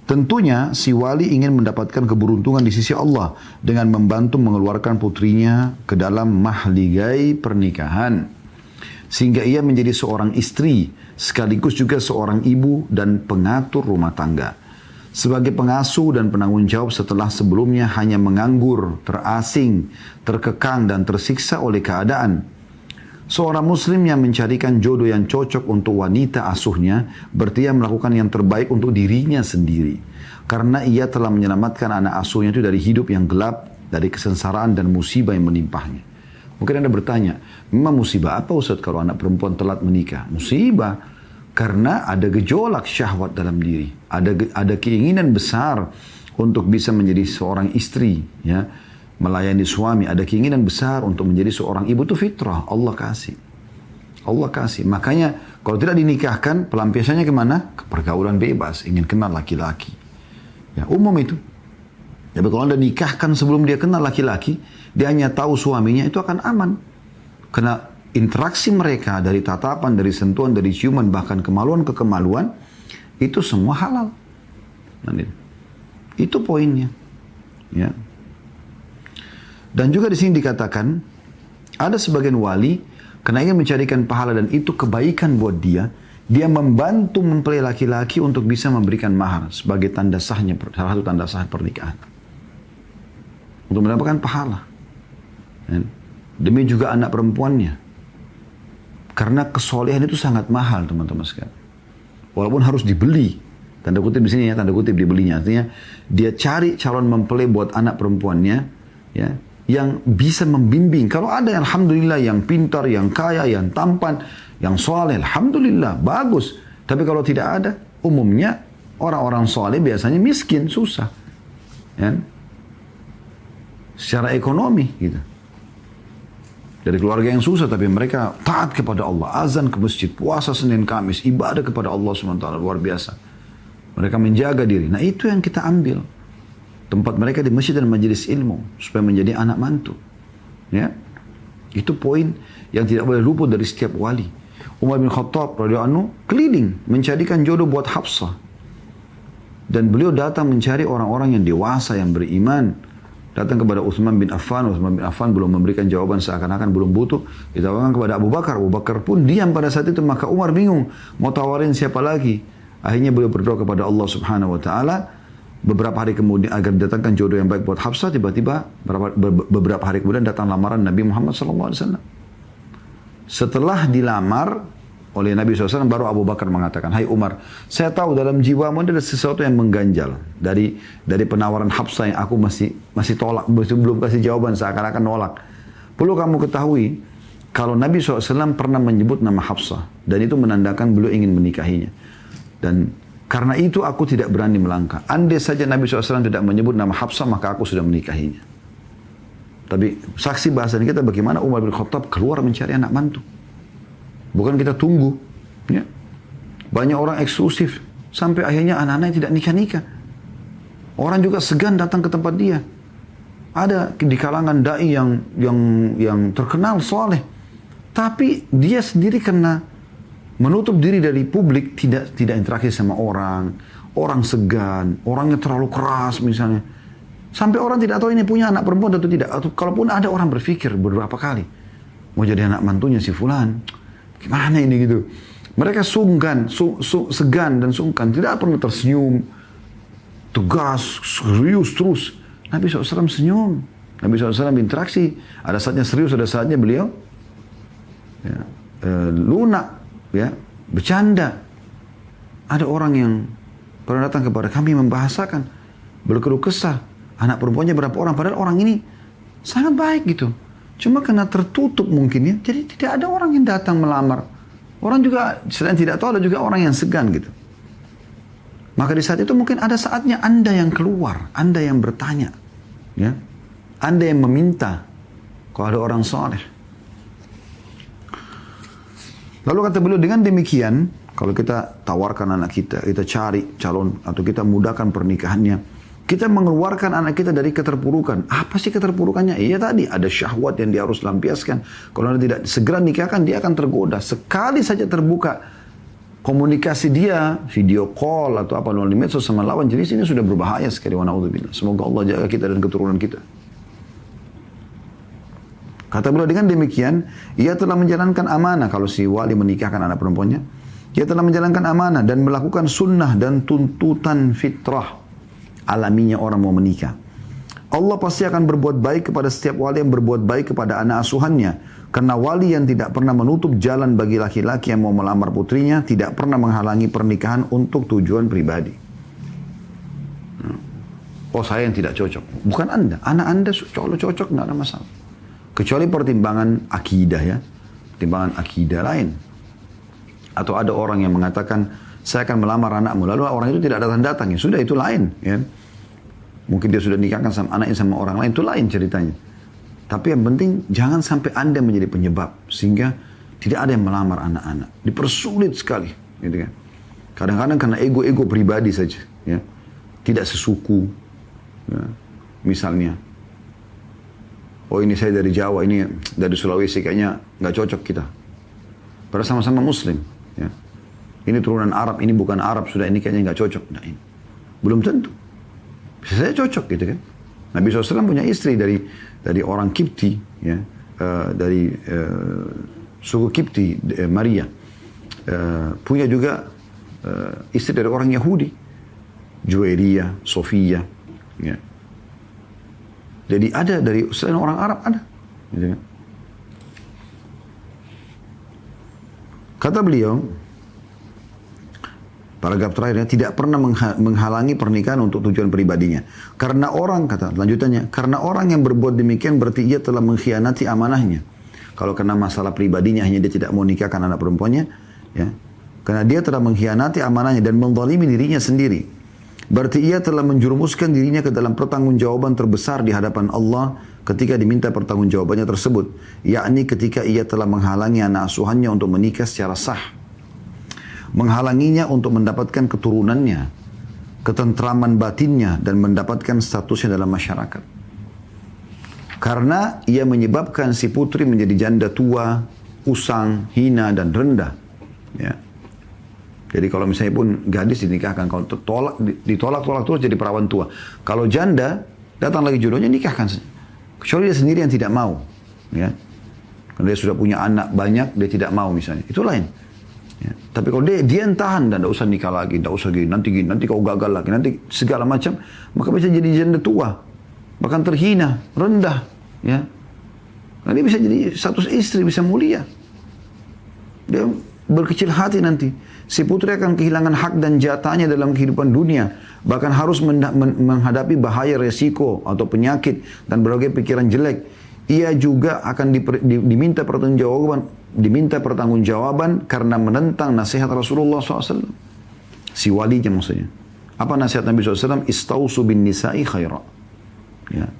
Tentunya si wali ingin mendapatkan keberuntungan di sisi Allah dengan membantu mengeluarkan putrinya ke dalam mahligai pernikahan. Sehingga ia menjadi seorang istri, sekaligus juga seorang ibu dan pengatur rumah tangga. Sebagai pengasuh dan penanggung jawab setelah sebelumnya hanya menganggur, terasing, terkekang dan tersiksa oleh keadaan. Seorang muslim yang mencarikan jodoh yang cocok untuk wanita asuhnya, berarti ia melakukan yang terbaik untuk dirinya sendiri. Karena ia telah menyelamatkan anak asuhnya itu dari hidup yang gelap, dari kesengsaraan dan musibah yang menimpahnya. Mungkin Anda bertanya, memang musibah apa Ustaz kalau anak perempuan telat menikah? Musibah karena ada gejolak syahwat dalam diri. Ada keinginan besar untuk bisa menjadi seorang istri, ya, melayani suami, ada keinginan besar untuk menjadi seorang ibu, itu fitrah, Allah kasih. Allah kasih. Makanya kalau tidak dinikahkan, pelampiasannya kemana? Ke pergaulan bebas, ingin kenal laki-laki. Ya, umum itu. Tapi kalau Anda nikahkan sebelum dia kenal laki-laki, dia hanya tahu suaminya, itu akan aman. Karena interaksi mereka dari tatapan, dari sentuhan, dari ciuman, bahkan kemaluan ke kemaluan, itu semua halal. Itu poinnya. Ya. Dan juga di sini dikatakan, ada sebagian wali, karena ingin mencarikan pahala dan itu kebaikan buat dia membantu mempelai laki-laki untuk bisa memberikan mahar sebagai tanda sahnya, salah satu tanda sah pernikahan. Untuk mendapatkan pahala. Demi juga anak perempuannya. Karena kesolehan itu sangat mahal, teman-teman sekalian. Walaupun harus dibeli. Tanda kutip di sini ya, tanda kutip dibelinya. Artinya, dia cari calon mempelai buat anak perempuannya, ya, yang bisa membimbing. Kalau ada yang alhamdulillah yang pintar, yang kaya, yang tampan, yang soleh, alhamdulillah, bagus. Tapi kalau tidak ada, umumnya orang-orang soleh biasanya miskin, susah. Ya? Secara ekonomi gitu. Dari keluarga yang susah tapi mereka taat kepada Allah, azan ke masjid, puasa Senin Kamis, ibadah kepada Allah SWT, luar biasa. Mereka menjaga diri. Nah itu yang kita ambil. Tempat mereka di masjid dan majelis ilmu supaya menjadi anak mantu. Ya. Itu poin yang tidak boleh luput dari setiap wali. Umar bin Khattab radhiyallahu anhu keliling mencarikan jodoh buat Hafsah. Dan beliau datang mencari orang-orang yang dewasa yang beriman. Datang kepada Utsman bin Affan. Utsman bin Affan belum memberikan jawaban, seakan-akan belum butuh. Ditawarkan kepada Abu Bakar. Abu Bakar pun diam pada saat itu. Maka Umar bingung mau tawarin siapa lagi. Akhirnya beliau berdoa kepada Allah Subhanahu wa taala. Beberapa hari kemudian agar datangkan jodoh yang baik buat Hafsah, tiba-tiba beberapa hari kemudian datang lamaran Nabi Muhammad SAW. Setelah dilamar oleh Nabi SAW, baru Abu Bakar mengatakan, "Hai Umar, saya tahu dalam jiwamu ada sesuatu yang mengganjal dari penawaran Hafsah yang aku masih tolak, belum kasih jawaban, seakan-akan nolak. Perlu kamu ketahui kalau Nabi SAW pernah menyebut nama Hafsah dan itu menandakan beliau ingin menikahinya. Dan karena itu aku tidak berani melangkah. Andai saja Nabi SAW tidak menyebut nama Hafsah, maka aku sudah menikahinya." Tapi saksi bahasan kita bagaimana Umar bin Khattab keluar mencari anak mantu. Bukan kita tunggu. Ya. Banyak orang eksklusif. Sampai akhirnya anak-anaknya tidak nikah-nikah. Orang juga segan datang ke tempat dia. Ada di kalangan da'i yang terkenal soleh. Tapi dia sendiri karena menutup diri dari publik, tidak interaksi sama orang. Orang segan, orangnya terlalu keras misalnya. Sampai orang tidak tahu ini punya anak perempuan atau tidak. Atau kalaupun ada orang berpikir beberapa kali, mau jadi anak mantunya si fulan, gimana ini gitu. Mereka segan dan sungkan, tidak pernah tersenyum, tegas, serius terus. Nabi SAW senyum, Nabi SAW berinteraksi. Ada saatnya serius, ada saatnya beliau lunak, ya, bercanda. Ada orang yang pernah datang kepada kami membahasakan, berkeluh kesah. Anak perempuannya berapa orang, padahal orang ini sangat baik gitu. Cuma karena tertutup mungkin ya, jadi tidak ada orang yang datang melamar. Orang juga, selain tidak tahu, ada juga orang yang segan gitu. Maka di saat itu mungkin ada saatnya Anda yang keluar, Anda yang bertanya, ya, Anda yang meminta kalau ada orang soleh. Lalu kata beliau, dengan demikian, kalau kita tawarkan anak kita cari calon atau kita mudahkan pernikahannya, kita mengeluarkan anak kita dari keterpurukan. Apa sih keterpurukannya? Iya tadi, ada syahwat yang dia harus lampiaskan. Kalau dia tidak segera nikahkan, dia akan tergoda. Sekali saja terbuka komunikasi dia, video call atau apa melalui medsos sama lawan jenis, ini sudah berbahaya sekali. Wa na'udzubillah. Semoga Allah jaga kita dan keturunan kita. Kata beliau, dengan demikian, ia telah menjalankan amanah. Kalau si wali menikahkan anak perempuannya, ia telah menjalankan amanah dan melakukan sunnah dan tuntutan fitrah alaminya orang mau menikah. Allah pasti akan berbuat baik kepada setiap wali yang berbuat baik kepada anak asuhannya. Karena wali yang tidak pernah menutup jalan bagi laki-laki yang mau melamar putrinya, tidak pernah menghalangi pernikahan untuk tujuan pribadi. Oh, saya yang tidak cocok. Bukan Anda. Anak Anda kalau cocok, tidak ada masalah. Kecuali pertimbangan akidah, ya. Pertimbangan akidah lain. Atau ada orang yang mengatakan, saya akan melamar anakmu. Lalu orang itu tidak datang-datang. Ya sudah, itu lain. Ya. Mungkin dia sudah nikahkan sama anaknya sama orang lain. Itu lain ceritanya. Tapi yang penting, jangan sampai Anda menjadi penyebab. Sehingga tidak ada yang melamar anak-anak. Dipersulit sekali. Gitu kan. Kadang-kadang karena ego-ego pribadi saja. Ya. Tidak sesuku. Ya. Misalnya. Oh, ini saya dari Jawa, ini dari Sulawesi. Kayaknya nggak cocok kita. Padahal sama-sama Muslim. Ya. Ini turunan Arab, ini bukan Arab, sudah ini kayaknya nggak cocok. Nah, ini belum tentu. Bisa saya cocok gitu kan. Nabi SAW punya istri dari orang Kipti, ya, dari suku Kipti, Maria. Punya juga istri dari orang Yahudi, Juwairiyah, Sofia. Ya. Jadi ada dari selain orang Arab ada. Gitu kan. Kata beliau, paragraf terakhirnya, tidak pernah menghalangi pernikahan untuk tujuan pribadinya. Karena orang, kata lanjutannya, karena orang yang berbuat demikian berarti ia telah mengkhianati amanahnya. Kalau karena masalah pribadinya hanya dia tidak mau nikahkan anak perempuannya, ya, karena dia telah mengkhianati amanahnya dan menzalimi dirinya sendiri. Berarti ia telah menjerumuskan dirinya ke dalam pertanggungjawaban terbesar di hadapan Allah ketika diminta pertanggungjawabannya tersebut, yakni ketika ia telah menghalangi anak asuhannya untuk menikah secara sah. Menghalanginya untuk mendapatkan keturunannya, ketentraman batinnya, dan mendapatkan statusnya dalam masyarakat. Karena ia menyebabkan si putri menjadi janda tua, usang, hina, dan rendah. Ya. Jadi kalau misalnya pun gadis dinikahkan, kalau ditolak terus jadi perawan tua. Kalau janda, datang lagi jodohnya, nikahkan. Kecuali dia sendiri yang tidak mau. Ya. Kalau dia sudah punya anak banyak, dia tidak mau misalnya. Itu lain. Ya. Tapi kalau dia tahan dan tidak usah nikah lagi, tidak usah gini, nanti kau gagal lagi, nanti segala macam, maka bisa jadi janda tua, bahkan terhina, rendah, ya. Nah, dia bisa jadi status istri, bisa mulia. Dia berkecil hati nanti. Si putri akan kehilangan hak dan jatahnya dalam kehidupan dunia, bahkan harus menghadapi bahaya resiko atau penyakit dan berbagai pikiran jelek. Ia juga akan diminta pertanggungjawaban karena menentang nasihat Rasulullah SAW. Si walinya maksudnya. Apa nasihat Nabi SAW? Istausu bin nisa'i khaira. Ya.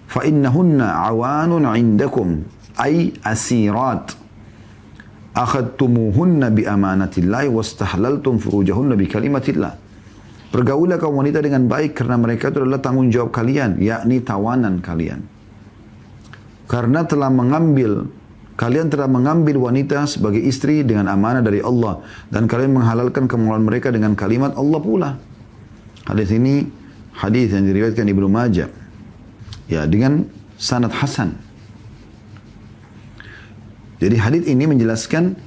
Fa innahunna awanun indakum ay asirat. Akhadtumuhunna bi amanatillahi wastahlaltum furujahunna bi kalimatillah. Pergaulah kaum wanita dengan baik karena mereka itu adalah tanggung jawab kalian, yakni tawanan kalian. Karena kalian telah mengambil wanita sebagai istri dengan amanah dari Allah. Dan kalian menghalalkan kemauan mereka dengan kalimat Allah pula. Hadis ini, hadis yang diriwayatkan Ibnu Majah. Ya, dengan sanad hasan. Jadi hadis ini menjelaskan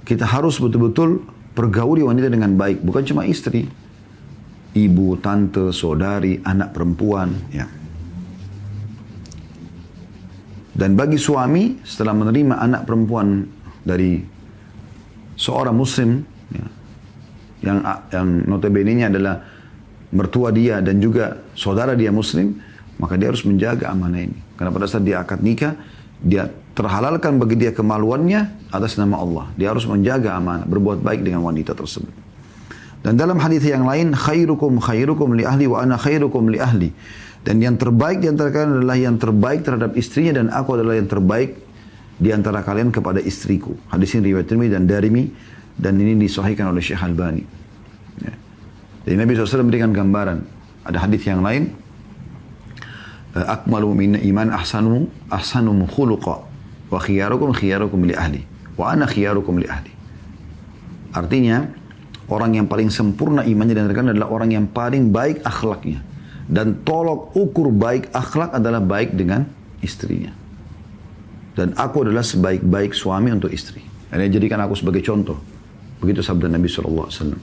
kita harus betul-betul pergauli wanita dengan baik. Bukan cuma istri. Ibu, tante, saudari, anak perempuan, ya. Dan bagi suami setelah menerima anak perempuan dari seorang muslim, ya, yang notabene-nya adalah mertua dia dan juga saudara dia muslim, maka dia harus menjaga amanah ini. Karena pada saat dia akad nikah, dia terhalalkan bagi dia kemaluannya atas nama Allah. Dia harus menjaga amanah, berbuat baik dengan wanita tersebut. Dan dalam hadis yang lain, khairukum khairukum li ahli wa ana khairukum li ahli. Dan yang terbaik di antara kalian adalah yang terbaik terhadap istrinya dan aku adalah yang terbaik di antara kalian kepada istriku. Hadis ini riwayat Tirmidzi dan Darimi dan ini disahihkan oleh Syekh Albani. Ya. Jadi Nabi SAW memberikan gambaran. Ada hadis yang lain, akmalu min iman ahsanum khuluqa wa khiyarukum khiyarukum li ahli wa ana khiyarukum li ahli. Artinya, orang yang paling sempurna imannya dan rekan adalah orang yang paling baik akhlaknya. Dan tolok ukur baik akhlak adalah baik dengan istrinya. Dan aku adalah sebaik-baik suami untuk istri. Dan dia jadikan aku sebagai contoh. Begitu sabda Nabi SAW.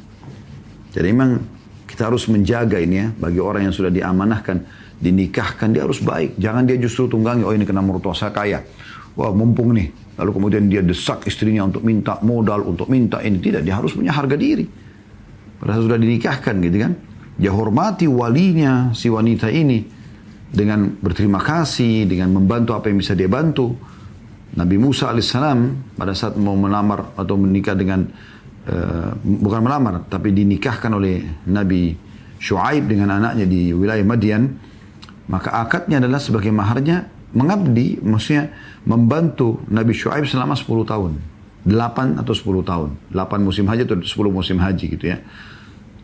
Jadi memang kita harus menjaga ini ya. Bagi orang yang sudah diamanahkan, dinikahkan, dia harus baik. Jangan dia justru tunggangi, oh ini kena mertua saya kaya. Wah mumpung nih. Lalu kemudian dia desak istrinya untuk minta modal, untuk minta ini. Tidak, dia harus punya harga diri. Padahal sudah dinikahkan gitu kan. Dia hormati walinya si wanita ini. Dengan berterima kasih, dengan membantu apa yang bisa dia bantu. Nabi Musa alaihissalam pada saat mau melamar atau menikah dengan, bukan melamar, tapi dinikahkan oleh Nabi Shu'aib dengan anaknya di wilayah Madian. Maka akadnya adalah sebagai maharnya mengabdi, maksudnya membantu Nabi Shu'aib selama 10 tahun. 8 atau 10 tahun. 8 musim haji atau 10 musim haji gitu ya.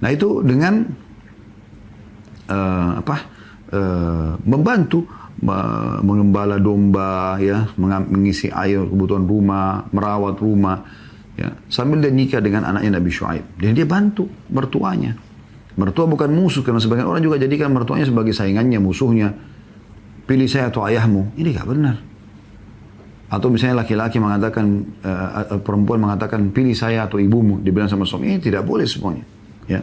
Nah itu dengan membantu mengembala domba ya, mengisi air kebutuhan rumah, merawat rumah ya, sambil dia nikah dengan anaknya Nabi Shu'aib. Dan dia bantu mertuanya. Mertua bukan musuh, karena sebagian orang juga jadikan mertuanya sebagai saingannya, musuhnya. Pilih saya atau ayahmu. Ini gak benar. Atau misalnya laki-laki mengatakan, perempuan mengatakan pilih saya atau ibumu, dibilang sama suami, ini tidak boleh semuanya. Ya.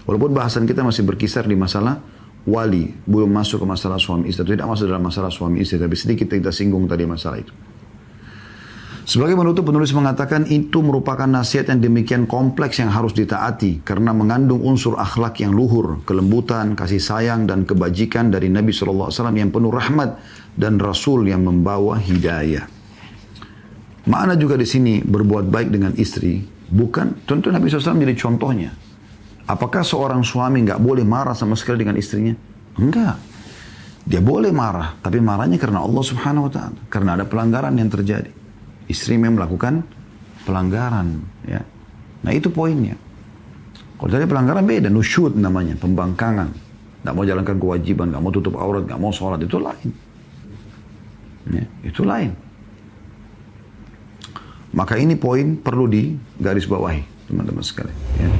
Walaupun bahasan kita masih berkisar di masalah wali, belum masuk ke masalah suami istri, tidak masuk dalam masalah suami istri, tapi sedikit kita singgung tadi masalah itu. Sebagai penutup, penulis mengatakan itu merupakan nasihat yang demikian kompleks yang harus ditaati karena mengandung unsur akhlak yang luhur, kelembutan, kasih sayang dan kebajikan dari Nabi SAW yang penuh rahmat dan Rasul yang membawa hidayah. Makna juga di sini berbuat baik dengan istri, bukan tentu Nabi SAW menjadi contohnya. Apakah seorang suami nggak boleh marah sama sekali dengan istrinya? Enggak. Dia boleh marah, tapi marahnya karena Allah Subhanahu Wa Taala, karena ada pelanggaran yang terjadi. Istri memang melakukan pelanggaran, ya. Nah itu poinnya. Kalau tadi pelanggaran beda, nusyud namanya, pembangkangan. Nggak mau jalankan kewajiban, nggak mau tutup aurat, nggak mau sholat, itu lain. Ya, itu lain. Maka ini poin perlu digarisbawahi, teman-teman sekalian. Ya.